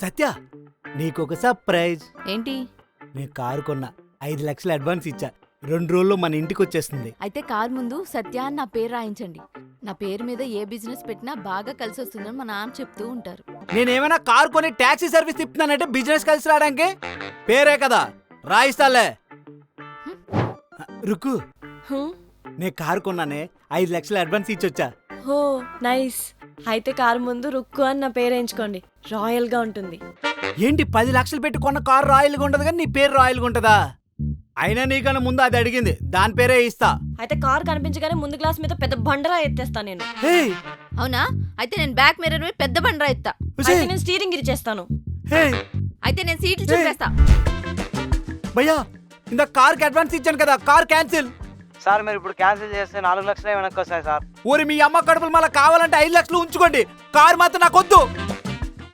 సత్య, నీకొక సర్ప్రైజ్. ఏంటి? నేను కారు కొన్నా, 5 లక్షలు అడ్వాన్స్ ఇచ్చా. 2 రోజుల్లో మన ఇంటికి వచ్చేస్తుంది. అయితే కార్ ముందు సత్య అని నా పేరు రాయించండి. నా పేరు మీద ఏ బిజినెస్ పెట్టినా బాగా కలిసి వస్తుందని మా నాన్న చెప్తూ ఉంటారు. నేనేమైనా కారు కొని టాక్సీ సర్వీస్ తిప్పుతున్నానంటే బిజినెస్ కలిసి రావడానికి? పేరే కదా, రాయిస్తాలే. రుకు, నేను కారు కొన్నానే, 5 లక్షలు అడ్వాన్స్ ఇచ్చొచ్చా. హో నైస్. అయితే కారు ముందు రుక్కు అని నా పేరు ఎంచుకోండి, రాయల్ గా ఉంటుంది. ఏంటి 10 లక్షలు పెట్టి కొన్న కారు రాయల్గా ఉండదు కానీ నీ పేరు రాయల్గా ఉంటుందా? అయినా నీకన్నా ముందు అది అడిగింది, దాని పేరే ఇస్తా. అయితే కారు కనిపించగానే ముందు గ్లాస్ మీద పెద్ద బండరా ఎత్తేస్తా నేను. హేయ్, అవునా? అయితే నేను బ్యాక్ మిర్రర్ మీద పెద్ద బండరా ఎత్తా. అయితే నేను స్టీరింగ్ ఇచ్చేస్తాను. హేయ్, అయితే నేను సీట్లు చూపేస్తా. భయ్యా, ఇంత కార్కి అడ్వాన్స్ ఇచ్చాను కదా, కార్ క్యాన్సిల్. సార్ మీరు ఇప్పుడు క్యాన్సిల్ చేస్తే 4 లక్షలే వెనక్కి వస్తాయి సార్. ఊరి మీ అమ్మ కడుపులు మళ్ళీ కావాలంటే 5 లక్షలు ఉంచుకోండి, కారు మాత్రం నాకు వద్దు.